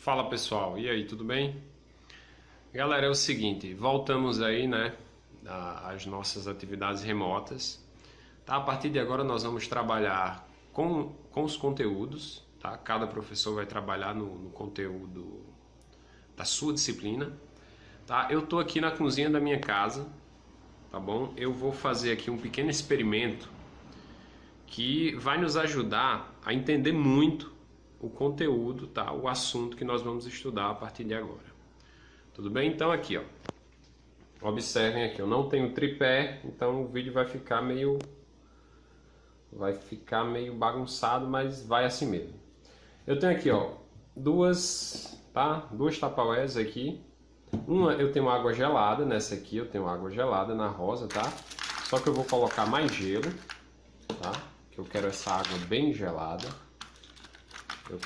Fala pessoal, e aí, tudo bem? Galera, é o seguinte, voltamos aí, né, às nossas atividades remotas, tá? A partir de agora nós vamos trabalhar com os conteúdos, tá? Cada professor vai trabalhar no conteúdo da sua disciplina, tá? Eu tô aqui na cozinha da minha casa, tá bom? Eu vou fazer aqui um pequeno experimento que vai nos ajudar a entender muito o conteúdo, tá? O assunto que nós vamos estudar a partir de agora. Tudo bem? Então aqui, ó. Observem aqui, eu não tenho tripé, então o vídeo vai ficar meio bagunçado, mas vai assim mesmo. Eu tenho aqui, ó, duas Tupperwares aqui. Uma eu tenho água gelada, nessa aqui eu tenho água gelada na rosa, tá? Só que eu vou colocar mais gelo, tá? Que eu quero essa água bem gelada. Eu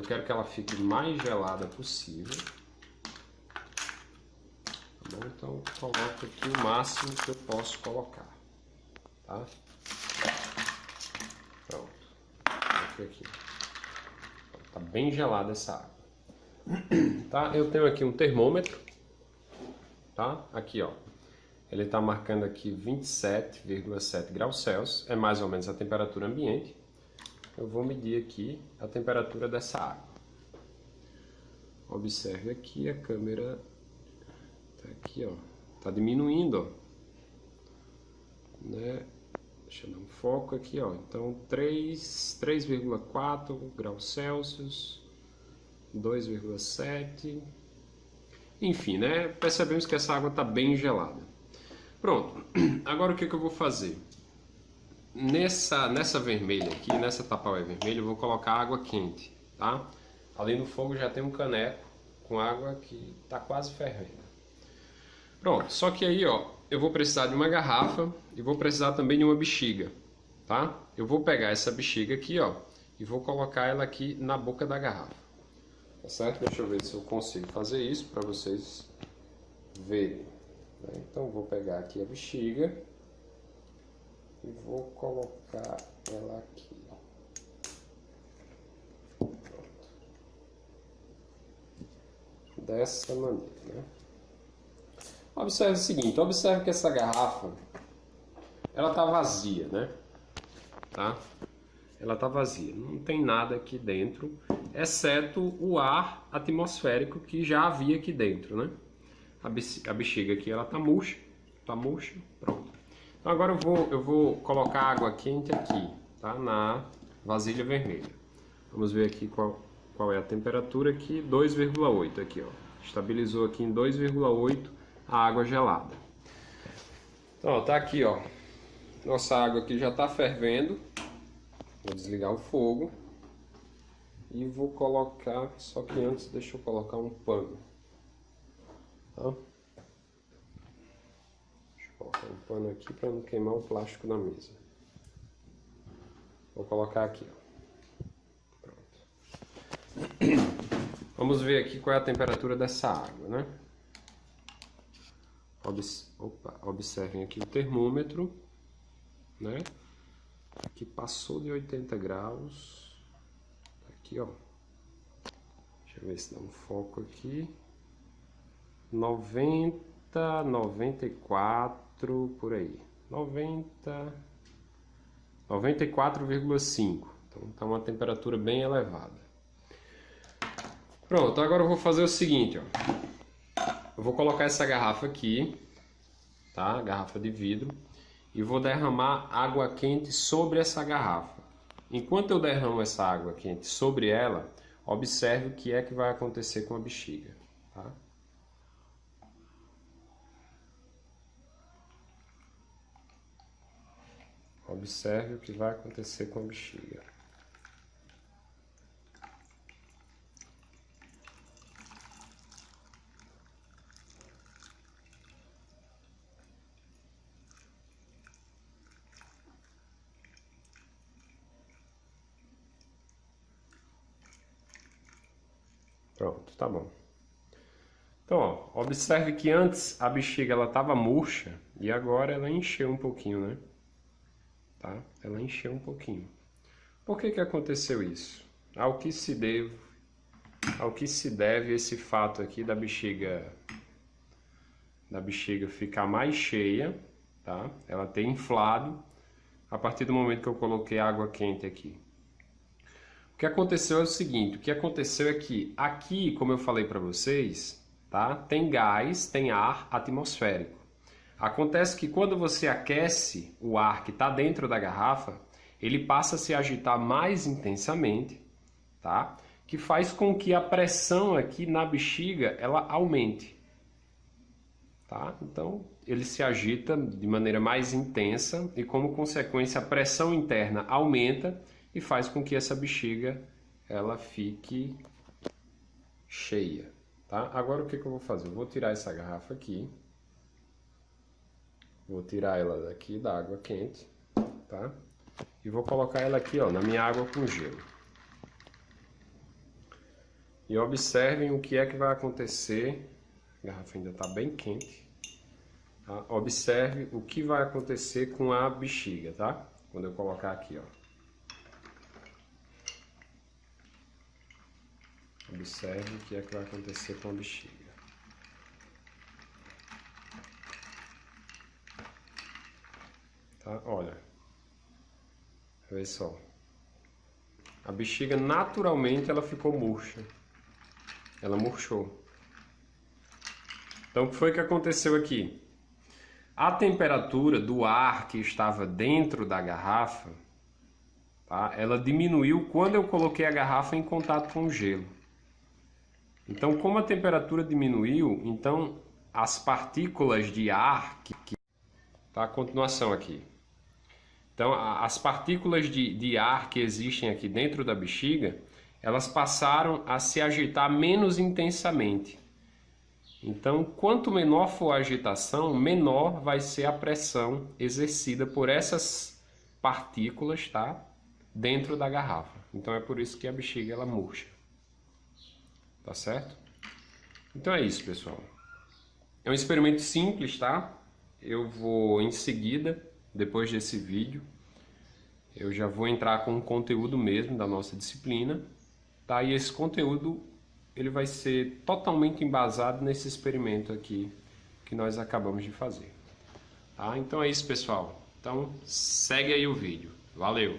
quero que ela fique mais gelada possível. Tá bom? Então eu coloco aqui o máximo que eu posso colocar, tá? Pronto. Aqui. Tá bem gelada essa água. Tá? Eu tenho aqui um termômetro, tá? Aqui, ó. Ele está marcando aqui 27,7 graus Celsius, é mais ou menos a temperatura ambiente. Eu vou medir aqui a temperatura dessa água. Observe aqui, a câmera tá aqui, ó, tá diminuindo, ó, né? Deixa eu dar um foco aqui, ó. Então 3,4 graus Celsius, 2,7. Enfim, né? Percebemos que essa água tá bem gelada. Pronto. Agora o que eu vou fazer? Nessa vermelha aqui, nessa Tupperware vermelha, eu vou colocar água quente, tá? Ali no fogo já tem um caneco com água que tá quase fervendo. Pronto, só que aí, ó, eu vou precisar de uma garrafa e vou precisar também de uma bexiga, tá? Eu vou pegar essa bexiga aqui, ó, e vou colocar ela aqui na boca da garrafa. Tá certo? Deixa eu ver se eu consigo fazer isso para vocês verem. Então eu vou pegar aqui a bexiga e vou colocar ela aqui, ó. Pronto. Dessa maneira, né? Observe o seguinte, observe que essa garrafa, ela tá vazia, né? Tá? Ela tá vazia, não tem nada aqui dentro, exceto o ar atmosférico que já havia aqui dentro, né? A bexiga aqui, ela tá murcha, pronto. Então agora eu vou colocar água quente aqui, tá? Na vasilha vermelha. Vamos ver aqui qual é a temperatura aqui, 2,8 aqui, ó. Estabilizou aqui em 2,8 a água gelada. Então, ó, tá aqui, ó. Nossa água aqui já tá fervendo. Vou desligar o fogo. E vou colocar, só que antes deixa eu colocar um pano. Tá? Vou colocar um pano aqui para não queimar o plástico da mesa. Vou colocar aqui, ó. Pronto. Vamos ver aqui qual é a temperatura dessa água, né? Observem aqui o termômetro, né? Que passou de 80 graus. Aqui, ó. Deixa eu ver se dá um foco aqui. 90, 94, por aí. 94,5. Então tá uma temperatura bem elevada. Pronto, agora eu vou fazer o seguinte, ó. Eu vou colocar essa garrafa aqui, tá? Garrafa de vidro. E vou derramar água quente sobre essa garrafa. Enquanto eu derramo essa água quente sobre ela, observe o que é que vai acontecer com a bexiga, tá? Observe o que vai acontecer com a bexiga. Pronto, tá bom. Então, ó, observe que antes a bexiga ela estava murcha e agora ela encheu um pouquinho, né? Tá? Ela encheu um pouquinho. Por que que aconteceu isso? ao que se deve esse fato aqui da bexiga ficar mais cheia, tá? Ela ter inflado a partir do momento que eu coloquei água quente aqui. O que aconteceu é o seguinte, o que aconteceu é que aqui, como eu falei para vocês, tá? Tem gás, tem ar atmosférico. Acontece que quando você aquece o ar que está dentro da garrafa, ele passa a se agitar mais intensamente, tá? Que faz com que a pressão aqui na bexiga ela aumente, tá? Então ele se agita de maneira mais intensa e, como consequência, a pressão interna aumenta e faz com que essa bexiga ela fique cheia, tá? Agora o que eu vou fazer? Eu vou tirar essa garrafa aqui, vou tirar ela daqui da água quente, tá? E vou colocar ela aqui, ó, na minha água com gelo. E observem o que é que vai acontecer. A garrafa ainda está bem quente. Tá? Observe o que vai acontecer com a bexiga, tá? Quando eu colocar aqui, ó. Observe o que é que vai acontecer com a bexiga. Tá? Olha. Vê só. A bexiga naturalmente ela ficou murcha. Ela murchou. Então o que foi que aconteceu aqui? A temperatura do ar que estava dentro da garrafa, tá? Ela diminuiu quando eu coloquei a garrafa em contato com o gelo. Então, como a temperatura diminuiu, então as partículas de ar tá? A continuação aqui. Então, as partículas de ar que existem aqui dentro da bexiga, elas passaram a se agitar menos intensamente. Então, quanto menor for a agitação, menor vai ser a pressão exercida por essas partículas, tá? Dentro da garrafa. Então, é por isso que a bexiga ela murcha. Tá certo? Então é isso, pessoal. É um experimento simples, tá? Eu vou em seguida, depois desse vídeo, eu já vou entrar com o conteúdo mesmo da nossa disciplina, tá? E esse conteúdo ele vai ser totalmente embasado nesse experimento aqui que nós acabamos de fazer. Tá? Então é isso, pessoal. Então segue aí o vídeo. Valeu!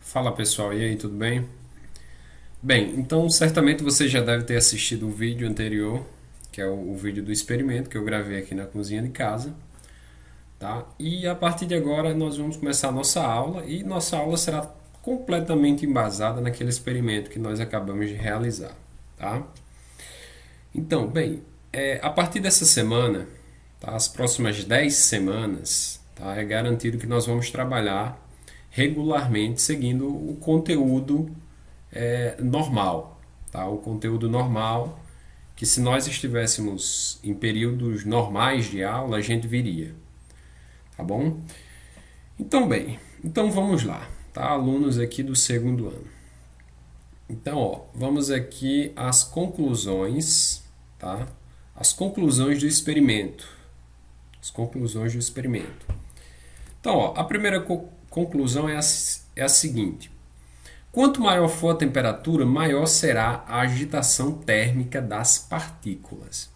Fala, pessoal. E aí, tudo bem? Bem, então certamente você já deve ter assistido o vídeo anterior, que é o vídeo do experimento que eu gravei aqui na cozinha de casa. Tá? E a partir de agora nós vamos começar a nossa aula, e nossa aula será completamente embasada naquele experimento que nós acabamos de realizar. Tá? Então, bem, a partir dessa semana, tá, as próximas 10 semanas, tá, é garantido que nós vamos trabalhar regularmente seguindo o conteúdo normal. Tá? O conteúdo normal, que se nós estivéssemos em períodos normais de aula, a gente viria. Tá bom? Então, bem, então vamos lá, tá? Alunos aqui do segundo ano. Então, ó, vamos aqui às conclusões, tá? As conclusões do experimento. As conclusões do experimento. Então, ó, a primeira conclusão é a seguinte: quanto maior for a temperatura, maior será a agitação térmica das partículas.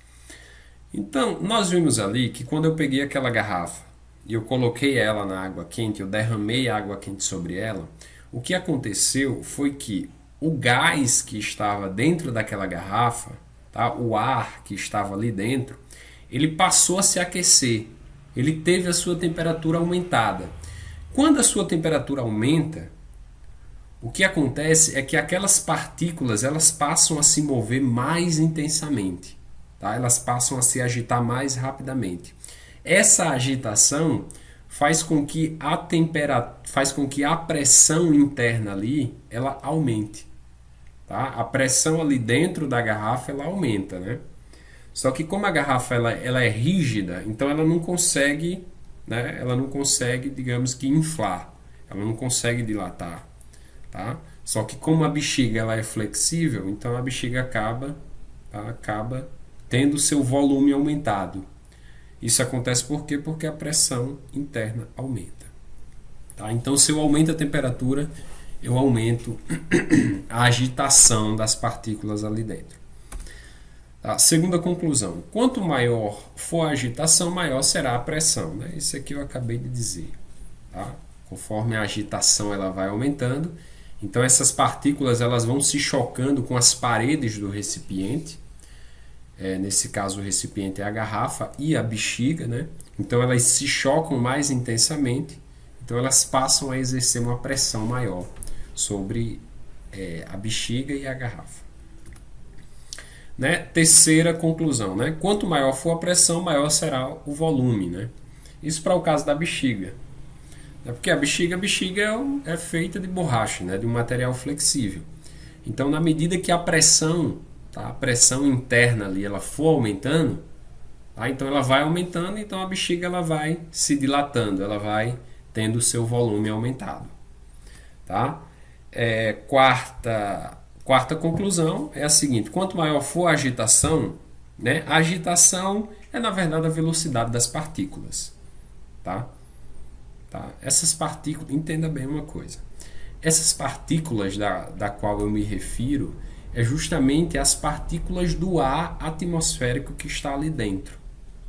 Então, nós vimos ali que quando eu peguei aquela garrafa e eu coloquei ela na água quente, eu derramei a água quente sobre ela, o que aconteceu foi que o gás que estava dentro daquela garrafa, tá, o ar que estava ali dentro, ele passou a se aquecer, ele teve a sua temperatura aumentada. Quando a sua temperatura aumenta, o que acontece é que aquelas partículas elas passam a se mover mais intensamente, tá? Elas passam a se agitar mais rapidamente. Essa agitação faz com que a pressão interna ali ela aumente, tá? A pressão ali dentro da garrafa ela aumenta, né? Só que como a garrafa ela é rígida, então ela não consegue, né? Ela não consegue, digamos que inflar, ela não consegue dilatar. Tá? Só que como a bexiga ela é flexível, então a bexiga acaba tendo seu volume aumentado. Isso acontece por quê? Porque a pressão interna aumenta. Tá? Então, se eu aumento a temperatura, eu aumento a agitação das partículas ali dentro. Tá? Segunda conclusão, quanto maior for a agitação, maior será a pressão. Né? Isso aqui eu acabei de dizer. Tá? Conforme a agitação ela vai aumentando, então essas partículas elas vão se chocando com as paredes do recipiente. Nesse caso o recipiente é a garrafa e a bexiga, né? Então elas se chocam mais intensamente, então elas passam a exercer uma pressão maior sobre a bexiga e a garrafa. Né? Terceira conclusão, né? Quanto maior for a pressão, maior será o volume, né? Isso para o caso da bexiga. Porque a bexiga é feita de borracha, né? De um material flexível. Então, na medida que a pressão, tá? A pressão interna ali, ela for aumentando, tá? Então ela vai aumentando, então a bexiga ela vai se dilatando, ela vai tendo o seu volume aumentado. Tá? Quarta conclusão é a seguinte, quanto maior for a agitação, né? A agitação é na verdade a velocidade das partículas. Tá? Essas partículas, entenda bem uma coisa, essas partículas da qual eu me refiro é justamente as partículas do ar atmosférico que está ali dentro,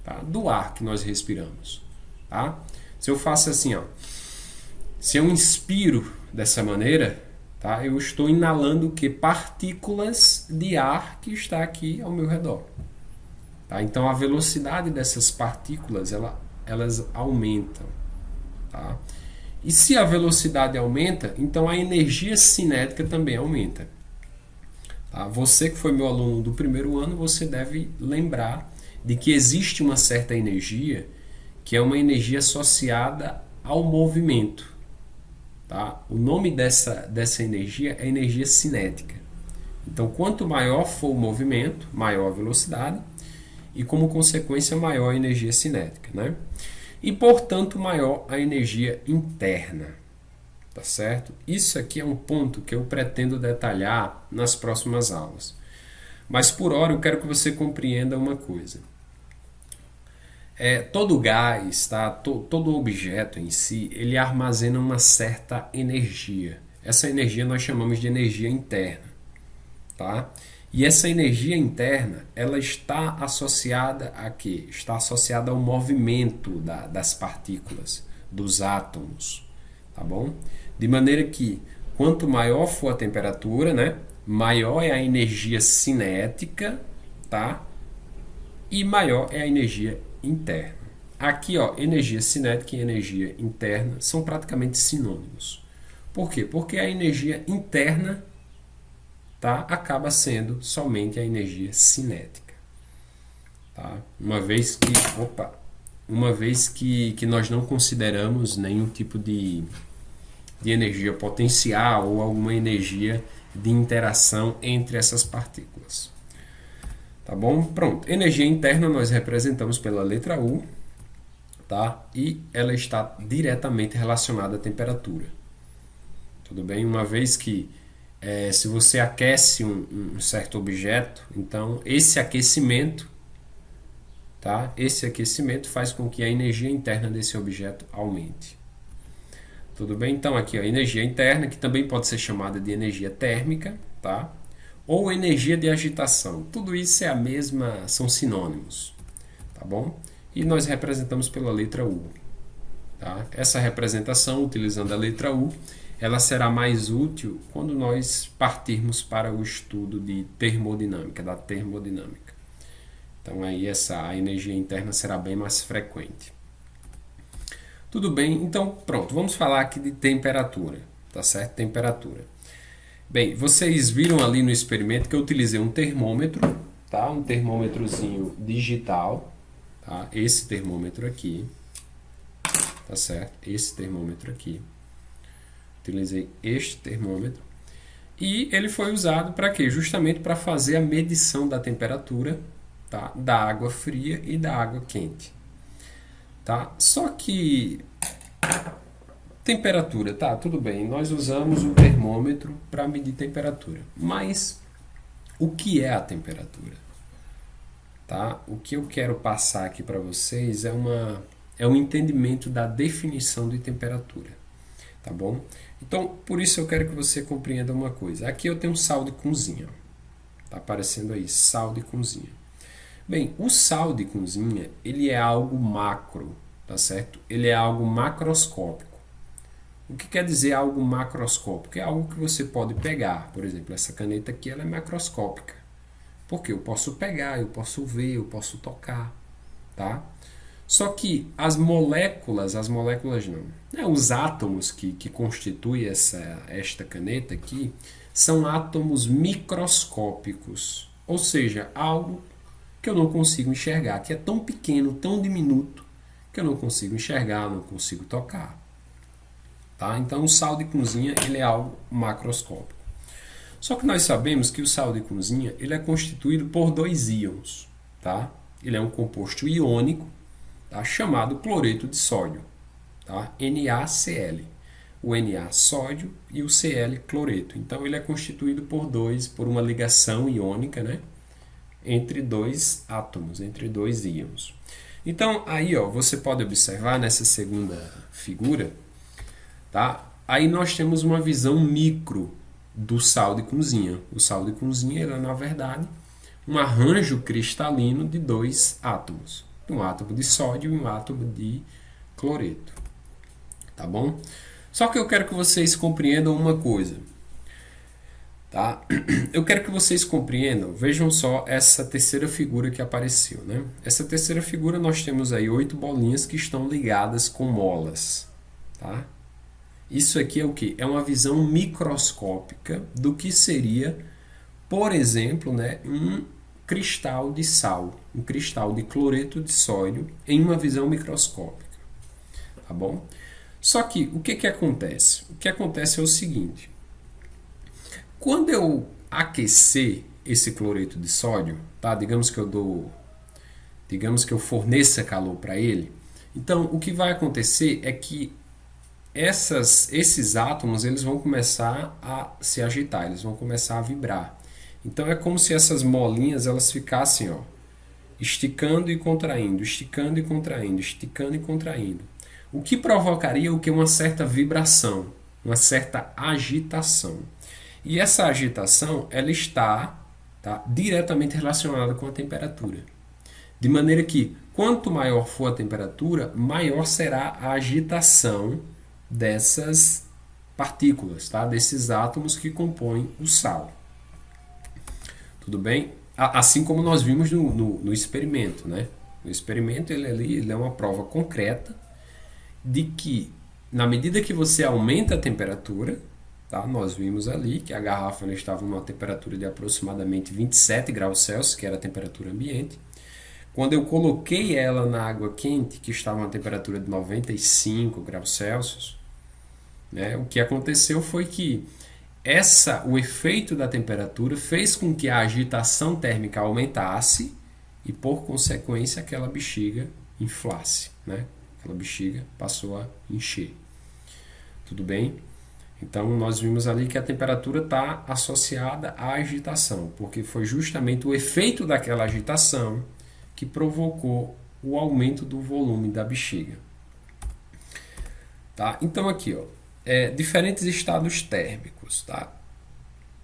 tá? Do ar que nós respiramos. Tá? Se eu faço assim, ó, se eu inspiro dessa maneira, tá? Eu estou inalando o que? Partículas de ar que está aqui ao meu redor. Tá? Então a velocidade dessas partículas elas aumentam. Tá? E se a velocidade aumenta, então a energia cinética também aumenta. Tá? Você que foi meu aluno do primeiro ano, você deve lembrar de que existe uma certa energia que é uma energia associada ao movimento. Tá? O nome dessa energia é energia cinética. Então, quanto maior for o movimento, maior a velocidade e, como consequência, maior a energia cinética. Né? E, portanto, maior a energia interna. Tá certo? Isso aqui é um ponto que eu pretendo detalhar nas próximas aulas. Mas, por hora, eu quero que você compreenda uma coisa. Todo gás, tá? Todo objeto em si, ele armazena uma certa energia. Essa energia nós chamamos de energia interna. Tá? E essa energia interna, ela está associada a quê? Está associada ao movimento das partículas, dos átomos, tá bom? De maneira que, quanto maior for a temperatura, né, maior é a energia cinética, tá? E maior é a energia interna. Aqui, ó, energia cinética e energia interna são praticamente sinônimos. Por quê? Porque a energia interna, tá, acaba sendo somente a energia cinética. Tá? Uma vez que nós não consideramos nenhum tipo de energia potencial ou alguma energia de interação entre essas partículas. Tá bom? Pronto. Energia interna nós representamos pela letra U, tá? E ela está diretamente relacionada à temperatura. Tudo bem? Uma vez que se você aquece um certo objeto, então esse aquecimento, tá? Esse aquecimento faz com que a energia interna desse objeto aumente. Tudo bem? Então aqui a energia interna, que também pode ser chamada de energia térmica, tá? Ou energia de agitação. Tudo isso é a mesma, são sinônimos, tá bom? E nós representamos pela letra U. Tá? Essa representação, utilizando a letra U, ela será mais útil quando nós partirmos para o estudo de termodinâmica, da termodinâmica. Então aí a energia interna será bem mais frequente. Tudo bem? Então pronto, vamos falar aqui de temperatura, tá certo? Temperatura. Bem, vocês viram ali no experimento que eu utilizei um termômetro, tá? Um termômetrozinho digital, tá? Esse termômetro aqui, tá certo? Esse termômetro aqui. Utilizei este termômetro e ele foi usado para quê? Justamente para fazer a medição da temperatura, tá? Da água fria e da água quente. Tá? Só que temperatura, tá? Tudo bem, nós usamos o termômetro para medir temperatura, mas o que é a temperatura? Tá? O que eu quero passar aqui para vocês é um entendimento da definição de temperatura. tá bom? Então, por isso eu quero que você compreenda uma coisa. Aqui eu tenho um sal de cozinha. Tá aparecendo aí, sal de cozinha. Bem, o sal de cozinha, ele é algo macro, tá certo? Ele é algo macroscópico. O que quer dizer algo macroscópico? É algo que você pode pegar. Por exemplo, essa caneta aqui, ela é macroscópica. Porque eu posso pegar, eu posso ver, eu posso tocar, tá? Só que as moléculas não, né? Os átomos que constituem esta caneta aqui são átomos microscópicos, ou seja, algo que eu não consigo enxergar, que é tão pequeno, tão diminuto, que eu não consigo enxergar, não consigo tocar. Tá? Então o sal de cozinha ele é algo macroscópico. Só que nós sabemos que o sal de cozinha ele é constituído por dois íons. Tá? Ele é um composto iônico, tá? Chamado cloreto de sódio, tá? NaCl. O Na sódio e o Cl cloreto. Então ele é constituído por uma ligação iônica, né? Entre dois átomos, entre dois íons. Então aí ó, você pode observar nessa segunda figura, tá? Aí nós temos uma visão micro do sal de cozinha. O sal de cozinha ele é na verdade um arranjo cristalino de dois átomos, um átomo de sódio e um átomo de cloreto, tá bom? Só que eu quero que vocês compreendam uma coisa, tá? Eu quero que vocês compreendam, vejam só essa terceira figura que apareceu, né? Essa terceira figura nós temos aí 8 bolinhas que estão ligadas com molas, tá? Isso aqui é o que? É uma visão microscópica do que seria, por exemplo, né, um cristal de sal, um cristal de cloreto de sódio em uma visão microscópica, tá bom? Só que o que acontece? O que acontece é o seguinte: quando eu aquecer esse cloreto de sódio, tá? Digamos que eu forneça calor para ele. Então, o que vai acontecer é que esses átomos eles vão começar a se agitar, eles vão começar a vibrar. Então é como se essas molinhas elas ficassem, ó, esticando e contraindo, esticando e contraindo, esticando e contraindo. O que provocaria o que? Uma certa vibração, uma certa agitação. E essa agitação ela está, tá, diretamente relacionada com a temperatura. De maneira que quanto maior for a temperatura, maior será a agitação dessas partículas, tá? Desses átomos que compõem o sal. Tudo bem? Assim como nós vimos no experimento, né? O experimento ele é uma prova concreta de que, na medida que você aumenta a temperatura, tá? Nós vimos ali que a garrafa estava numa temperatura de aproximadamente 27 graus Celsius, que era a temperatura ambiente. Quando eu coloquei ela na água quente, que estava a uma temperatura de 95 graus Celsius, né, o que aconteceu foi que o efeito da temperatura fez com que a agitação térmica aumentasse e, por consequência, aquela bexiga inflasse, né? Aquela bexiga passou a encher. Tudo bem? Então, nós vimos ali que a temperatura está associada à agitação, porque foi justamente o efeito daquela agitação que provocou o aumento do volume da bexiga. Tá? Então, aqui, ó, diferentes estados térmicos. Tá?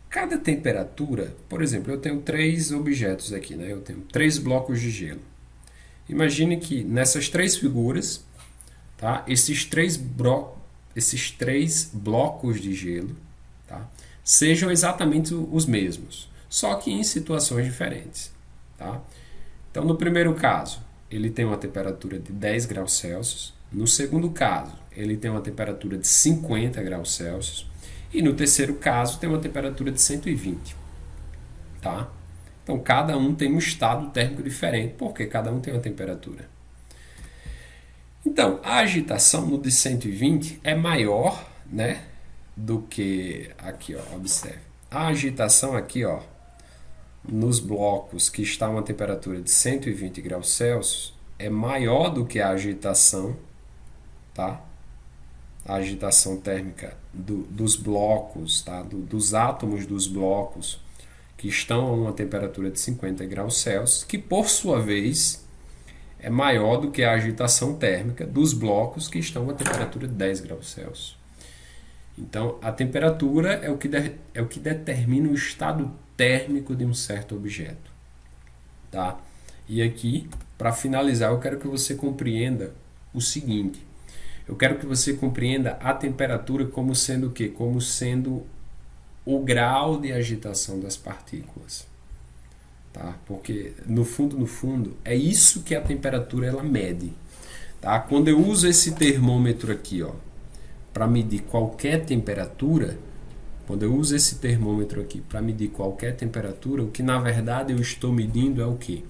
Cada temperatura, por exemplo, eu tenho 3 objetos aqui, né? Eu tenho 3 blocos de gelo. Imagine que nessas 3 figuras, tá? Esses três blocos de gelo, tá? Sejam exatamente os mesmos, só que em situações diferentes. Tá? Então, no primeiro caso, ele tem uma temperatura de 10 graus Celsius. No segundo caso, ele tem uma temperatura de 50 graus Celsius. E no terceiro caso, tem uma temperatura de 120. Tá? Então, cada um tem um estado térmico diferente, porque cada um tem uma temperatura. Então, a agitação no de 120 é maior, né, do que aqui, ó, observe. A agitação aqui, ó, nos blocos que estão a uma temperatura de 120 graus Celsius é maior do que a agitação, tá? A agitação térmica dos blocos, tá? Dos átomos dos blocos que estão a uma temperatura de 50 graus Celsius, que por sua vez é maior do que a agitação térmica dos blocos que estão a uma temperatura de 10 graus Celsius. Então, a temperatura é o que determina o estado térmico de um certo objeto. Tá? E aqui, para finalizar, eu quero que você compreenda o seguinte. Eu quero que você compreenda a temperatura como sendo o quê? Como sendo o grau de agitação das partículas. Tá? Porque, no fundo, é isso que a temperatura ela mede. Tá? Quando eu uso esse termômetro aqui, ó, para medir qualquer temperatura, quando eu uso esse termômetro aqui para medir qualquer temperatura, o que na verdade eu estou medindo é o quê?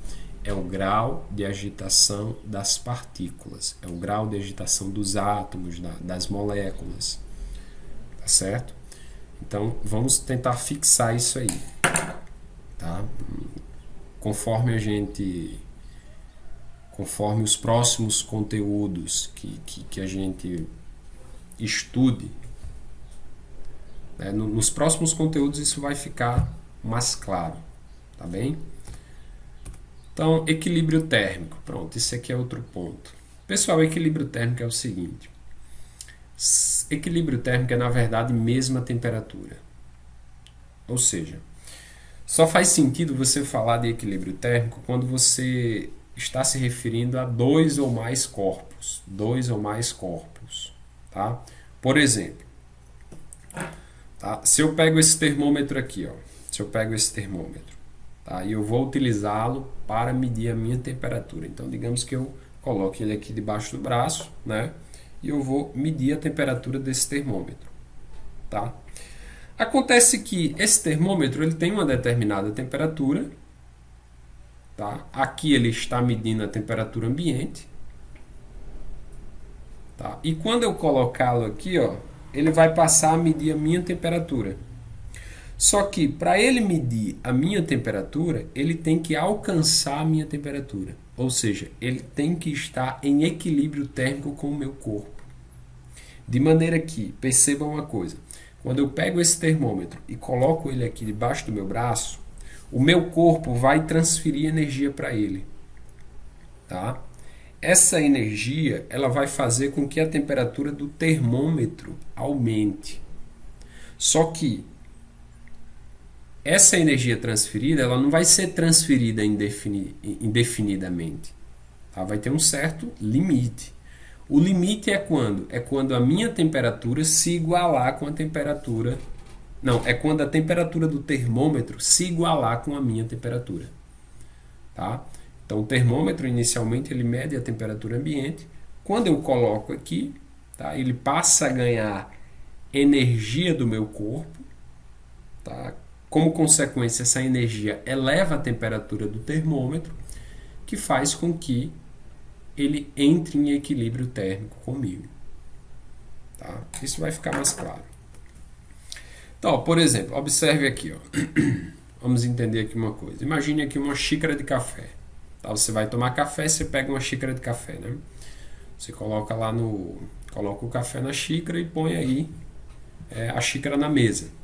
É o grau de agitação das partículas, é o grau de agitação dos átomos, das moléculas, tá certo? Então vamos tentar fixar isso aí, tá? Conforme os próximos conteúdos que a gente estude, né? Nos próximos conteúdos isso vai ficar mais claro, tá bem? Então, equilíbrio térmico, pronto, esse aqui é outro ponto. Pessoal, equilíbrio térmico é o seguinte, equilíbrio térmico é na verdade mesma temperatura, ou seja, só faz sentido você falar de equilíbrio térmico quando você está se referindo a dois ou mais corpos, tá? Por exemplo, tá? Se eu pego esse termômetro aqui, ó, tá? E eu vou utilizá-lo para medir a minha temperatura. Então, digamos que eu coloque ele aqui debaixo do braço, né? E eu vou medir a temperatura desse termômetro, tá? Acontece que esse termômetro ele tem uma determinada temperatura, tá? Aqui ele está medindo a temperatura ambiente, tá? E quando eu colocá-lo aqui, ó, ele vai passar a medir a minha temperatura. Só que para ele medir a minha temperatura, ele tem que alcançar a minha temperatura. Ou seja, ele tem que estar em equilíbrio térmico com o meu corpo. De maneira que, perceba uma coisa, quando eu pego esse termômetro e coloco ele aqui debaixo do meu braço, o meu corpo vai transferir energia para ele. Tá? Essa energia ela vai fazer com que a temperatura do termômetro aumente. Só que essa energia transferida ela não vai ser transferida indefinidamente. Tá? Vai ter um certo limite. O limite é quando? É quando a minha temperatura se igualar com a temperatura... Não, é quando a temperatura do termômetro se igualar com a minha temperatura. Tá? Então o termômetro inicialmente ele mede a temperatura ambiente. Quando eu coloco aqui, tá? Ele passa a ganhar energia do meu corpo. Tá? Como consequência, essa energia eleva a temperatura do termômetro, que faz com que ele entre em equilíbrio térmico comigo. Tá? Isso vai ficar mais claro. Então, por exemplo, observe aqui. Ó. Vamos entender aqui uma coisa. Imagine aqui uma xícara de café. Tá? Você vai tomar café, você pega uma xícara de café. Né? Você coloca o café na xícara e põe aí a xícara na mesa.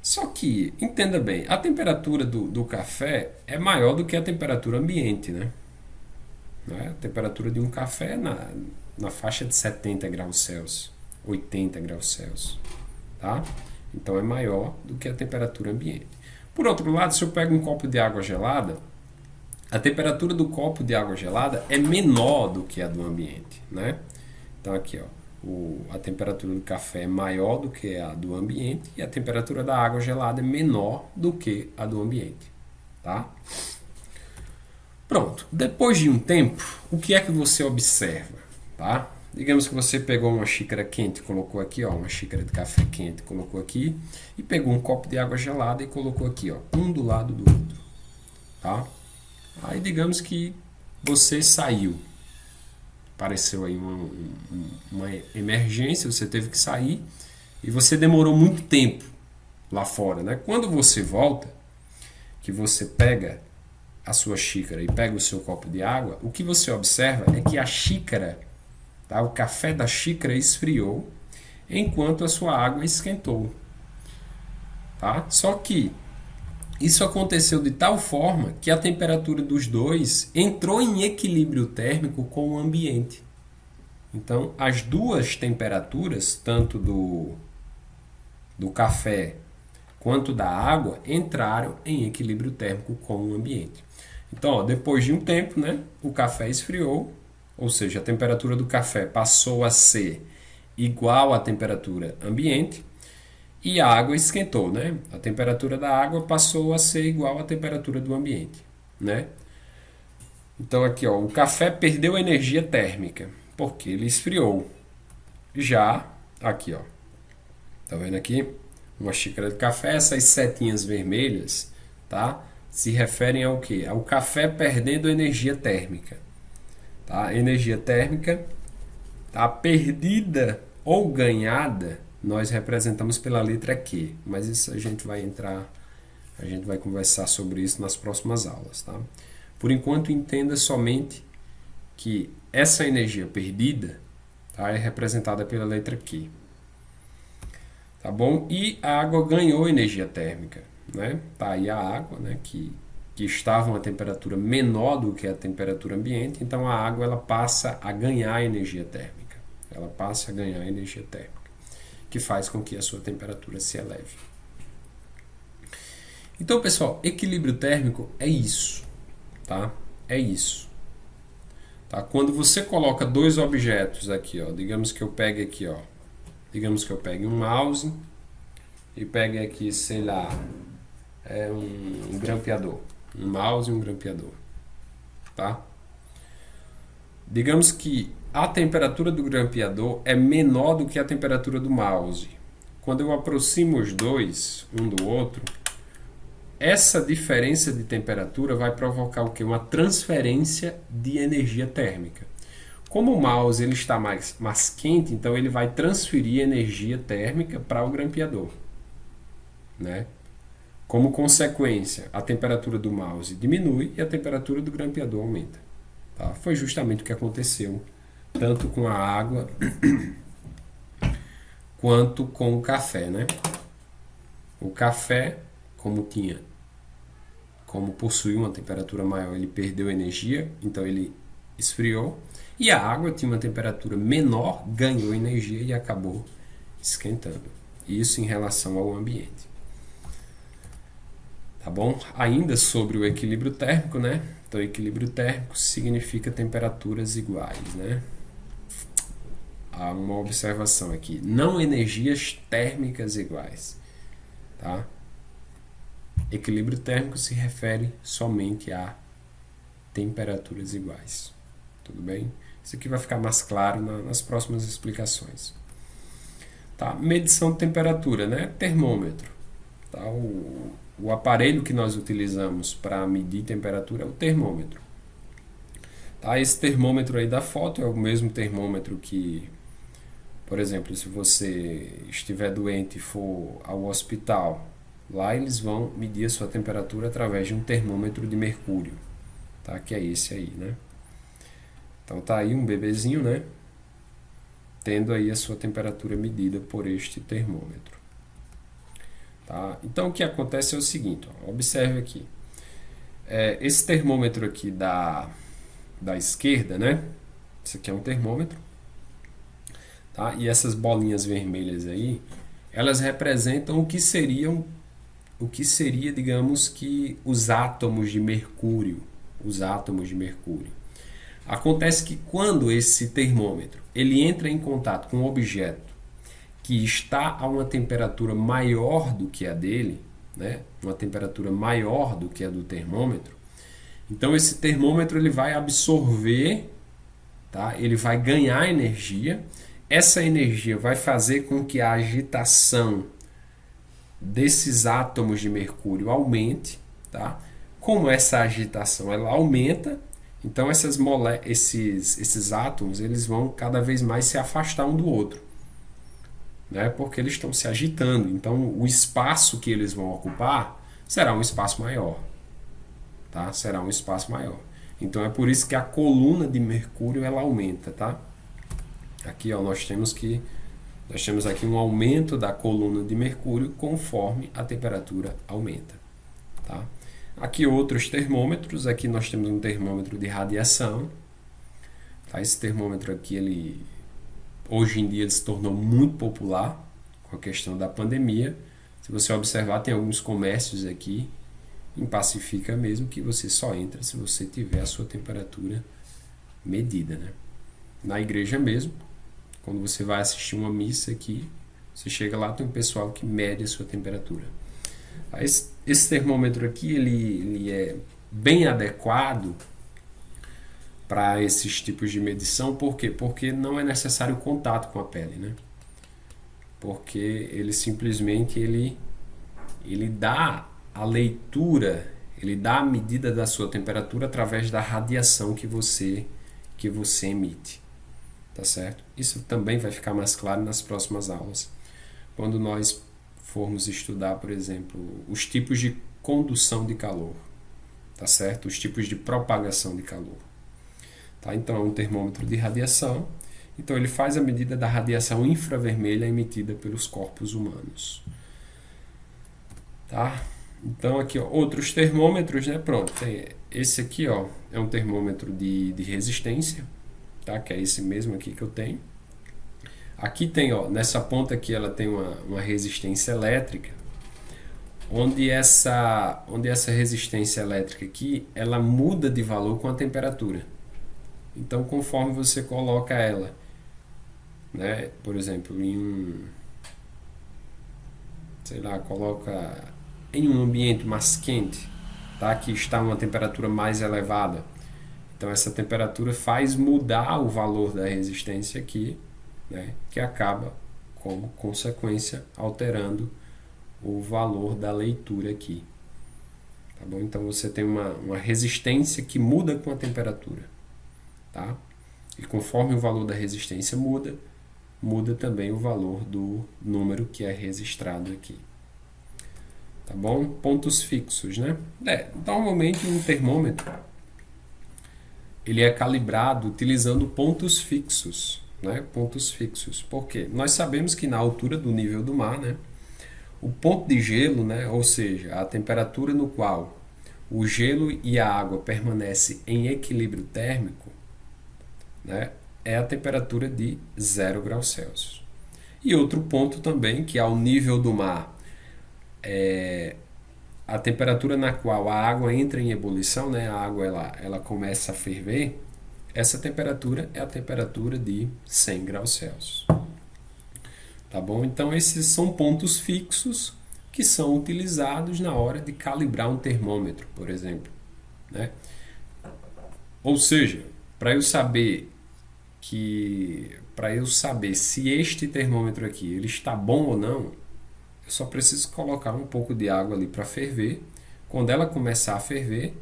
Só que, entenda bem, a temperatura do café é maior do que a temperatura ambiente, né? A temperatura de um café é na faixa de 70 graus Celsius, 80 graus Celsius, tá? Então é maior do que a temperatura ambiente. Por outro lado, se eu pego um copo de água gelada, a temperatura do copo de água gelada é menor do que a do ambiente, né? Então aqui, ó. A temperatura do café é maior do que a do ambiente e a temperatura da água gelada é menor do que a do ambiente. Tá? Pronto. Depois de um tempo, o que é que você observa? Tá? Digamos que você pegou uma xícara quente e colocou aqui, ó, uma xícara de café quente colocou aqui, e pegou um copo de água gelada e colocou aqui, ó, um do lado do outro. Tá? Aí digamos que você saiu. Apareceu aí uma emergência, você teve que sair e você demorou muito tempo lá fora, né? Quando você volta, que você pega a sua xícara e pega o seu copo de água, o que você observa é que a xícara, tá? O café da xícara esfriou enquanto a sua água esquentou. Tá? Só que isso aconteceu de tal forma que a temperatura dos dois entrou em equilíbrio térmico com o ambiente. Então, as duas temperaturas, tanto do café quanto da água, entraram em equilíbrio térmico com o ambiente. Então, ó, depois de um tempo, né, o café esfriou, ou seja, a temperatura do café passou a ser igual à temperatura ambiente e a água esquentou, né? A temperatura da água passou a ser igual à temperatura do ambiente, né? Então aqui, ó, o café perdeu energia térmica porque ele esfriou. Já aqui, ó, tá vendo aqui? Uma xícara de café, essas setinhas vermelhas, tá? Se referem ao quê? Ao café perdendo energia térmica, tá? Energia térmica, tá? Perdida ou ganhada, nós representamos pela letra Q, mas isso a gente vai conversar sobre isso nas próximas aulas, tá? Por enquanto, entenda somente que essa energia perdida, tá, é representada pela letra Q. Tá bom? E a água ganhou energia térmica, né? Tá aí a água, né, que estava a uma temperatura menor do que a temperatura ambiente, então a água ela passa a ganhar energia térmica. Ela passa a ganhar energia térmica, que faz com que a sua temperatura se eleve. Então, pessoal, equilíbrio térmico é isso, tá? É isso. Tá? Quando você coloca dois objetos aqui, ó, digamos que eu pegue aqui, ó, digamos que eu pegue um mouse e pegue aqui, sei lá, um grampeador, um mouse e um grampeador, tá? Digamos que a temperatura do grampeador é menor do que a temperatura do mouse. Quando eu aproximo os dois um do outro, essa diferença de temperatura vai provocar o quê? Uma transferência de energia térmica. Como o mouse ele está mais quente, então ele vai transferir energia térmica para o grampeador, né? Como consequência, a temperatura do mouse diminui e a temperatura do grampeador aumenta. Tá? Foi justamente o que aconteceu tanto com a água quanto com o café, né? O café, como possuía uma temperatura maior, ele perdeu energia, então ele esfriou. E a água tinha uma temperatura menor, ganhou energia e acabou esquentando. Isso em relação ao ambiente. Tá bom? Ainda sobre o equilíbrio térmico, né? Então, equilíbrio térmico significa temperaturas iguais, né? Há uma observação aqui. Não energias térmicas iguais, tá? Equilíbrio térmico se refere somente a temperaturas iguais. Tudo bem? Isso aqui vai ficar mais claro nas próximas explicações. Tá? Medição de temperatura, né? Termômetro. Tá? O aparelho que nós utilizamos para medir temperatura é o termômetro. Tá? Esse termômetro aí da foto é o mesmo termômetro que, por exemplo, se você estiver doente e for ao hospital, lá eles vão medir a sua temperatura através de um termômetro de mercúrio, tá? Que é esse aí, né? Então tá aí um bebezinho, né? Tendo aí a sua temperatura medida por este termômetro. Tá? Então o que acontece é o seguinte, ó, observe aqui. Esse termômetro aqui da esquerda, né? Esse aqui é um termômetro. Tá? E essas bolinhas vermelhas aí, elas representam o que seria, digamos que, os átomos de mercúrio. Os átomos de mercúrio. Acontece que quando esse termômetro ele entra em contato com um objeto que está a uma temperatura maior do que a dele, né? Uma temperatura maior do que a do termômetro, então esse termômetro ele vai absorver, tá? Ele vai ganhar energia, essa energia vai fazer com que a agitação desses átomos de mercúrio aumente, tá? Como essa agitação ela aumenta, então esses átomos eles vão cada vez mais se afastar um do outro, né? Porque eles estão se agitando. Então o espaço que eles vão ocupar será um espaço maior, tá? Será um espaço maior. Então é por isso que a coluna de mercúrio ela aumenta, tá? Aqui, ó, nós temos aqui um aumento da coluna de mercúrio conforme a temperatura aumenta, tá? Aqui outros termômetros, aqui nós temos um termômetro de radiação, tá? Esse termômetro aqui hoje em dia se tornou muito popular com a questão da pandemia. Se você observar, tem alguns comércios aqui em Pacifica mesmo que você só entra se você tiver a sua temperatura medida, né? Na igreja mesmo, quando você vai assistir uma missa aqui, você chega lá, tem um pessoal que mede a sua temperatura. Esse termômetro aqui, ele é bem adequado para esses tipos de medição. Por quê? Porque não é necessário contato com a pele, né? Porque ele simplesmente ele dá a leitura, ele dá a medida da sua temperatura através da radiação que você emite, tá certo? Isso também vai ficar mais claro nas próximas aulas, quando nós formos estudar, por exemplo, os tipos de condução de calor, tá certo? Os tipos de propagação de calor, tá? Então é um termômetro de radiação. Então ele faz a medida da radiação infravermelha emitida pelos corpos humanos, tá? Então aqui, ó, outros termômetros, né? Pronto, tem esse aqui, ó, é um termômetro de resistência, tá? Que é esse mesmo aqui que eu tenho. Aqui tem, ó, nessa ponta aqui ela tem uma resistência elétrica, onde essa resistência elétrica aqui, ela muda de valor com a temperatura. Então conforme você coloca ela, né, por exemplo, sei lá, coloca em um ambiente mais quente, tá? Que está uma temperatura mais elevada. Então essa temperatura faz mudar o valor da resistência aqui, né? Que acaba, como consequência, alterando o valor da leitura aqui. Tá bom? Então você tem uma resistência que muda com a temperatura, tá? E conforme o valor da resistência muda também o valor do número que é registrado aqui. Tá bom? Pontos fixos, né? Normalmente um termômetro ele é calibrado utilizando pontos fixos, né? Pontos fixos. Por quê? Nós sabemos que na altura do nível do mar, né, o ponto de gelo, né, ou seja, a temperatura no qual o gelo e a água permanecem em equilíbrio térmico, né, é a temperatura de 0 graus Celsius. E outro ponto também, que ao nível do mar, a temperatura na qual a água entra em ebulição, né, a água ela começa a ferver, essa temperatura é a temperatura de 100 graus Celsius. Tá bom? Então esses são pontos fixos que são utilizados na hora de calibrar um termômetro, por exemplo, né? Ou seja, para eu saber se este termômetro aqui ele está bom ou não, eu só preciso colocar um pouco de água ali para ferver. Quando ela começar a ferver,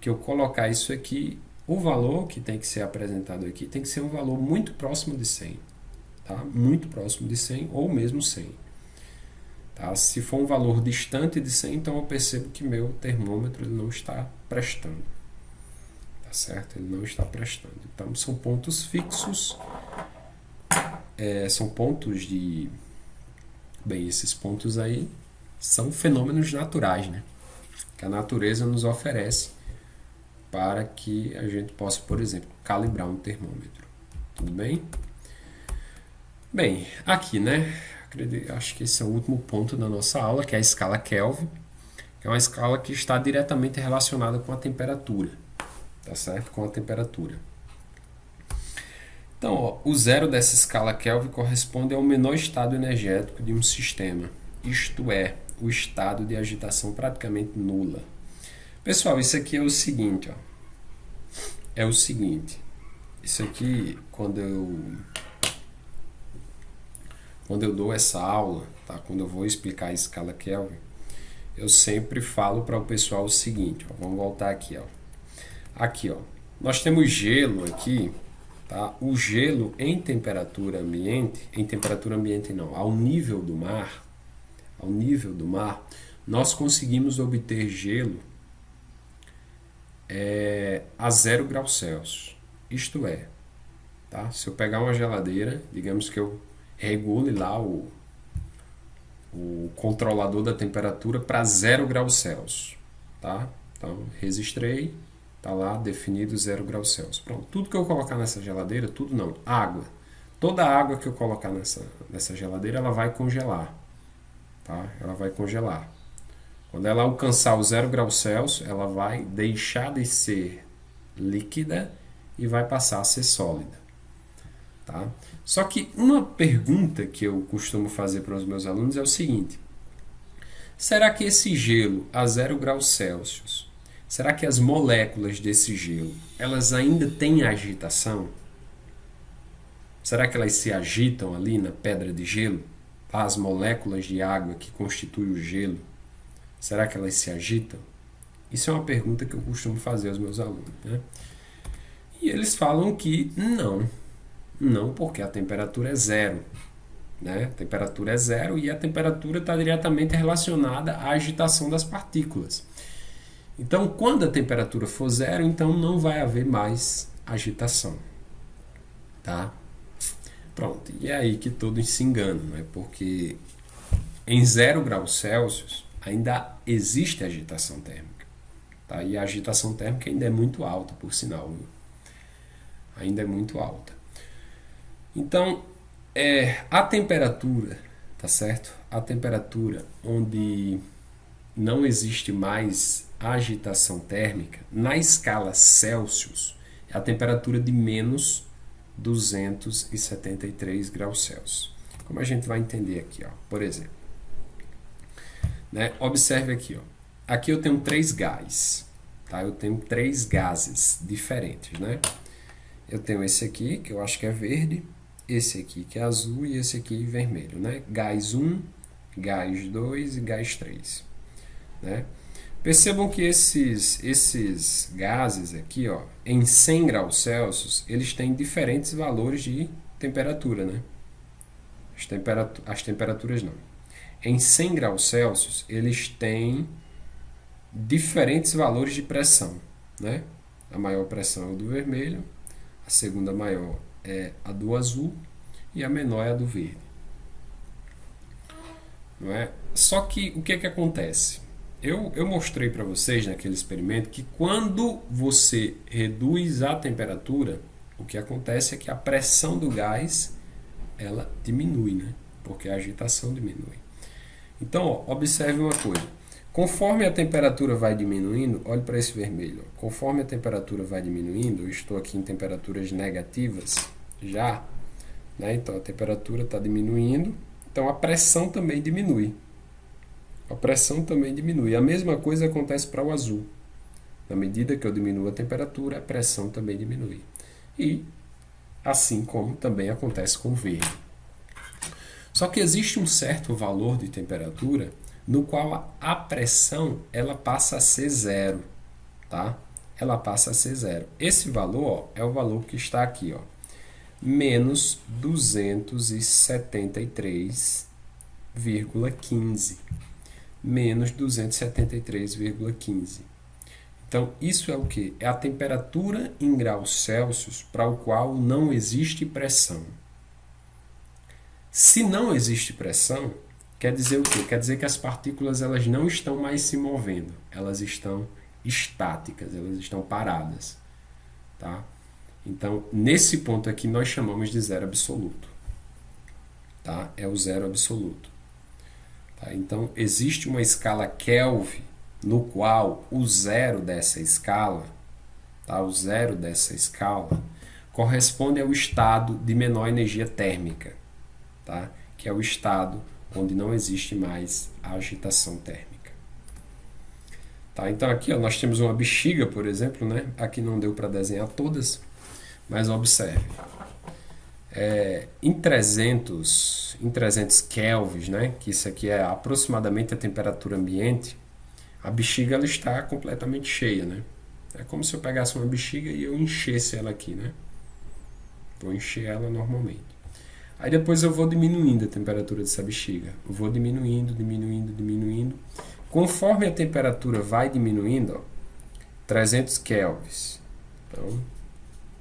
que eu colocar isso aqui, o valor que tem que ser apresentado aqui tem que ser um valor muito próximo de 100. Tá? Muito próximo de 100 ou mesmo 100. Tá? Se for um valor distante de 100, então eu percebo que meu termômetro ele não está prestando. Tá certo? Ele não está prestando. Então são pontos fixos, são pontos de... Bem, esses pontos aí são fenômenos naturais, né? Que a natureza nos oferece para que a gente possa, por exemplo, calibrar um termômetro. Tudo bem? Bem, aqui, né? Acho que esse é o último ponto da nossa aula, que é a escala Kelvin, que é uma escala que está diretamente relacionada com a temperatura, tá certo? Com a temperatura. Então, ó, o zero dessa escala Kelvin corresponde ao menor estado energético de um sistema, isto é, o estado de agitação praticamente nula. Pessoal, isso aqui é o seguinte, ó. É o seguinte, isso aqui, quando eu dou essa aula, tá? Quando eu vou explicar a escala Kelvin, eu sempre falo para o pessoal o seguinte, ó, vamos voltar aqui, ó. Aqui, ó, nós temos gelo aqui, tá? O gelo em temperatura ambiente não, ao nível do mar, nós conseguimos obter gelo a 0 graus Celsius. Isto é, tá? Se eu pegar uma geladeira, digamos que eu regule lá o controlador da temperatura para 0 graus Celsius, tá? Então, registrei, tá lá definido 0 graus Celsius. Pronto, tudo que eu colocar nessa geladeira, tudo não, água, Toda a água que eu colocar nessa geladeira, ela vai congelar. Tá? Ela vai congelar. Quando ela alcançar o 0 graus Celsius, ela vai deixar de ser líquida e vai passar a ser sólida. Tá? Só que uma pergunta que eu costumo fazer para os meus alunos é o seguinte: será que esse gelo a 0 graus Celsius, será que as moléculas desse gelo, elas ainda têm agitação? Será que elas se agitam ali na pedra de gelo? As moléculas de água que constituem o gelo, será que elas se agitam? Isso é uma pergunta que eu costumo fazer aos meus alunos, né? E eles falam que não. Não, porque a temperatura é zero. Né? A temperatura é zero e a temperatura está diretamente relacionada à agitação das partículas. Então, quando a temperatura for zero, então não vai haver mais agitação. Tá? Pronto, e é aí que todos se enganam, né? Porque em 0 graus Celsius ainda existe agitação térmica. Tá? E a agitação térmica ainda é muito alta, por sinal. Viu? Ainda é muito alta. Então, a temperatura, tá certo? A temperatura onde não existe mais agitação térmica, na escala Celsius, é a temperatura de menos 273 graus Celsius. Como a gente vai entender aqui, ó, por exemplo. Né? Observe aqui, ó. Aqui eu tenho 3 gases, tá? Eu tenho 3 gases diferentes, né? Eu tenho esse aqui, que eu acho que é verde, esse aqui que é azul e esse aqui vermelho, né? Gás 1, gás 2 e gás 3, né? Percebam que esses gases aqui, ó, em 100 graus Celsius, eles têm diferentes valores de temperatura, né? As temperaturas não. Em 100 graus Celsius, eles têm diferentes valores de pressão, né? A maior pressão é a do vermelho, a segunda maior é a do azul e a menor é a do verde. Não é? Só que o que acontece? Eu mostrei para vocês naquele experimento que quando você reduz a temperatura, o que acontece é que a pressão do gás ela diminui, né? Porque a agitação diminui. Então, ó, observe uma coisa. Conforme a temperatura vai diminuindo, olhe para esse vermelho. Ó. Conforme a temperatura vai diminuindo, eu estou aqui em temperaturas negativas já, né? Então a temperatura está diminuindo, então a pressão também diminui. A pressão também diminui. A mesma coisa acontece para o azul. Na medida que eu diminuo a temperatura, a pressão também diminui. E assim como também acontece com o verde. Só que existe um certo valor de temperatura no qual a pressão ela passa a ser zero, tá? Ela passa a ser zero. Esse valor, ó, é o valor que está aqui, ó, menos 273,15. Menos 273,15. Então, isso é o que? É a temperatura em graus Celsius para o qual não existe pressão. Se não existe pressão, quer dizer o quê? Quer dizer que as partículas elas não estão mais se movendo. Elas estão estáticas, elas estão paradas. Tá? Então, nesse ponto aqui, nós chamamos de zero absoluto. Tá? É o zero absoluto. Tá? Então, existe uma escala Kelvin no qual o zero dessa escala, tá? O zero dessa escala corresponde ao estado de menor energia térmica, tá? Que é o estado onde não existe mais agitação térmica. Tá? Então aqui ó, nós temos uma bexiga, por exemplo, né? Aqui não deu para desenhar todas, mas observe. Em 300 kelvins, né? Que isso aqui é aproximadamente a temperatura ambiente, a bexiga ela está completamente cheia, né? É como se eu pegasse uma bexiga e eu enchesse ela aqui, né? Vou encher ela normalmente. Aí depois eu vou diminuindo a temperatura dessa bexiga. Eu vou diminuindo. Conforme a temperatura vai diminuindo, ó, 300 kelvins. Então,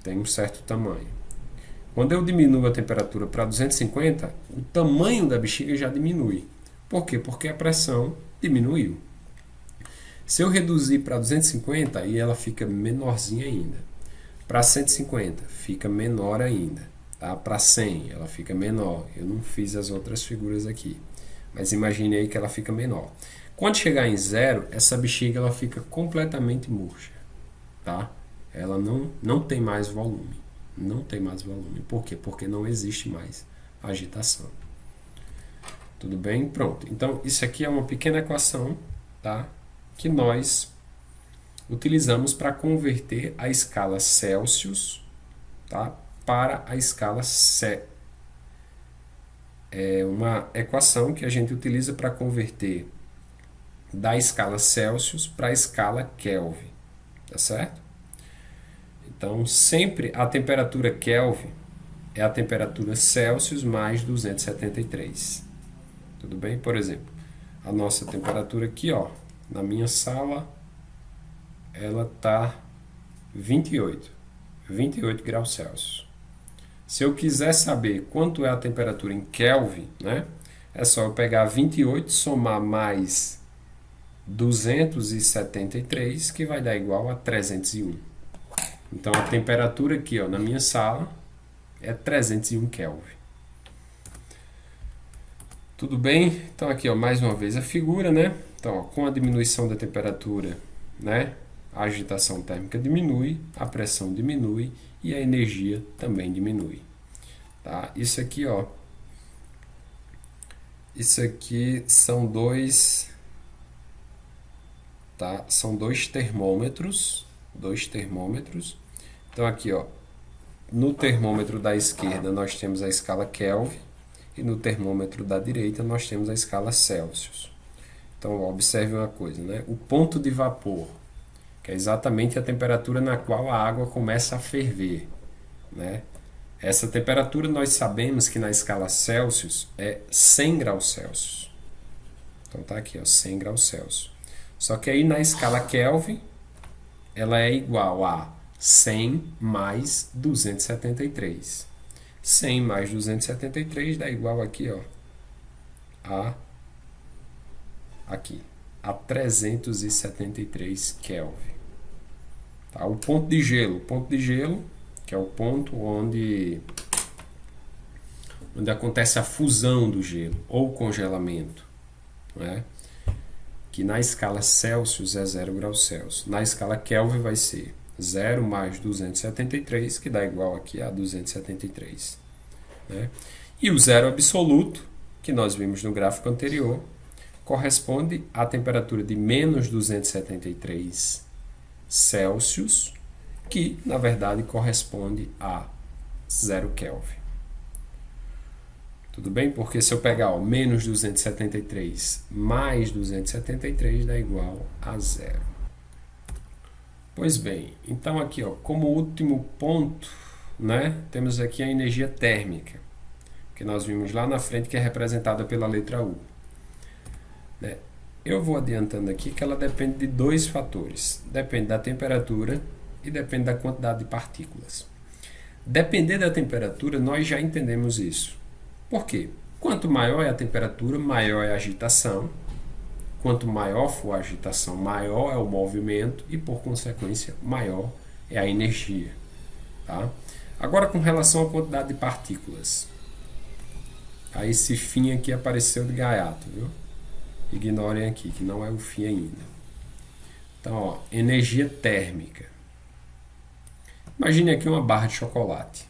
tem um certo tamanho. Quando eu diminuo a temperatura para 250, o tamanho da bexiga já diminui. Por quê? Porque a pressão diminuiu. Se eu reduzir para 250, aí ela fica menorzinha ainda. Para 150, fica menor ainda. Tá? Para 100 ela fica menor. Eu não fiz as outras figuras aqui, mas imagine aí que ela fica menor. Quando chegar em 0, essa bexiga ela fica completamente murcha. Tá? Ela não tem mais volume. Não tem mais volume. Por quê? Porque não existe mais agitação. Tudo bem? Pronto. Então, isso aqui é uma pequena equação, tá? Que nós utilizamos para converter a escala Celsius, tá? Para a escala C. É uma equação que a gente utiliza para converter da escala Celsius para a escala Kelvin. Tá certo? Então, sempre a temperatura Kelvin é a temperatura Celsius mais 273. Tudo bem? Por exemplo, a nossa temperatura aqui, ó, na minha sala, ela tá 28 graus Celsius. Se eu quiser saber quanto é a temperatura em Kelvin, né, é só eu pegar 28, somar mais 273, que vai dar igual a 301. Então, a temperatura aqui, ó, na minha sala é 301 Kelvin. Tudo bem? Então, aqui, ó, mais uma vez a figura, né? Então, ó, com a diminuição da temperatura, né, a agitação térmica diminui, a pressão diminui e a energia também diminui. Tá? Isso aqui, ó, isso aqui são dois, tá? São dois termômetros. Então aqui, ó, no termômetro da esquerda nós temos a escala Kelvin e no termômetro da direita nós temos a escala Celsius. Então, ó, observe uma coisa, né? O ponto de vapor, que é exatamente a temperatura na qual a água começa a ferver, né? Essa temperatura nós sabemos que na escala Celsius é 100 graus Celsius. Então tá aqui, ó, 100 graus Celsius. Só que aí na escala Kelvin ela é igual a 100 mais 273. 100 mais 273 dá igual aqui, ó, a 373 Kelvin. Tá? O ponto de gelo, que é o ponto onde acontece a fusão do gelo ou congelamento, né? Que na escala Celsius é 0 graus Celsius. Na escala Kelvin vai ser 0 mais 273, que dá igual aqui a 273. Né? E o zero absoluto, que nós vimos no gráfico anterior, corresponde à temperatura de menos 273 Celsius, que na verdade corresponde a 0 Kelvin. Tudo bem? Porque se eu pegar, ó, menos 273 mais 273 dá igual a 0. Pois bem, então aqui, ó, como último ponto, né, temos aqui a energia térmica, que nós vimos lá na frente, que é representada pela letra U. Né? Eu vou adiantando aqui que ela depende de dois fatores. Depende da temperatura e depende da quantidade de partículas. Depender da temperatura, nós já entendemos isso. Por quê? Quanto maior é a temperatura, maior é a agitação. Quanto maior for a agitação, maior é o movimento e, por consequência, maior é a energia. Tá? Agora, com relação à quantidade de partículas. Aí, esse fim aqui apareceu de gaiato, viu? Ignorem aqui, que não é o fim ainda. Então, ó, energia térmica. Imagine aqui uma barra de chocolate.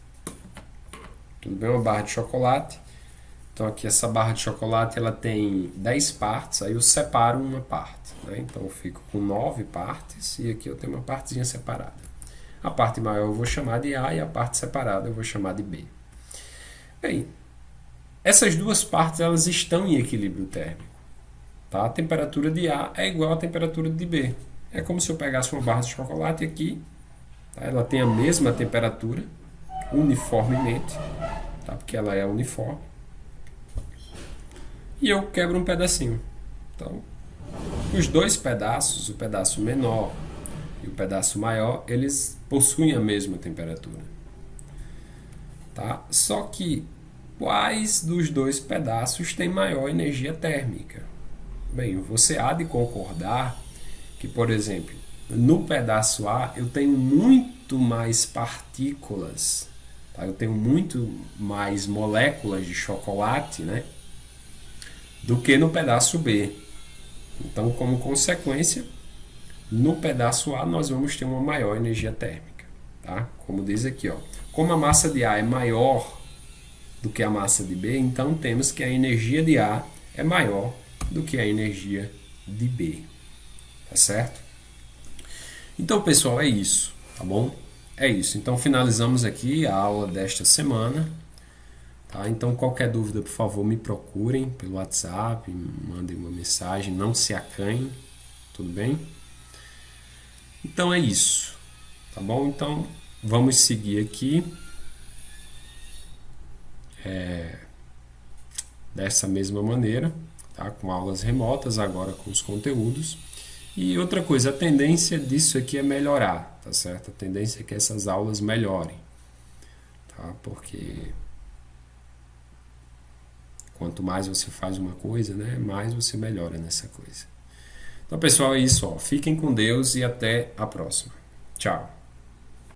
Tudo bem? Uma barra de chocolate. Então, aqui essa barra de chocolate ela tem 10 partes, aí eu separo uma parte. Né? Então, eu fico com 9 partes e aqui eu tenho uma partezinha separada. A parte maior eu vou chamar de A e a parte separada eu vou chamar de B. Bem, essas duas partes elas estão em equilíbrio térmico. Tá? A temperatura de A é igual à temperatura de B. É como se eu pegasse uma barra de chocolate aqui, tá? Ela tem a mesma temperatura, uniformemente, tá? Porque ela é uniforme. E eu quebro um pedacinho. Então, os dois pedaços, o pedaço menor e o pedaço maior, eles possuem a mesma temperatura. Tá? Só que, quais dos dois pedaços tem maior energia térmica? Bem, você há de concordar que, por exemplo, no pedaço A eu tenho muito mais partículas tá? Eu tenho muito mais moléculas de chocolate, né, do que no pedaço B. Então, como consequência, no pedaço A nós vamos ter uma maior energia térmica, tá? Como diz aqui, ó. Como a massa de A é maior do que a massa de B, então temos que a energia de A é maior do que a energia de B, tá certo? Então, pessoal, é isso, tá bom? É isso. Então, finalizamos aqui a aula desta semana. Tá? Então, qualquer dúvida, por favor, me procurem pelo WhatsApp, mandem uma mensagem, não se acanhem, tudo bem? Então, é isso, tá bom? Então, vamos seguir aqui dessa mesma maneira, tá? Com aulas remotas, agora com os conteúdos. E outra coisa, a tendência disso aqui é melhorar, tá certo? A tendência é que essas aulas melhorem, tá? Porque quanto mais você faz uma coisa, né, mais você melhora nessa coisa. Então, pessoal, é isso, ó. Fiquem com Deus e até a próxima. Tchau.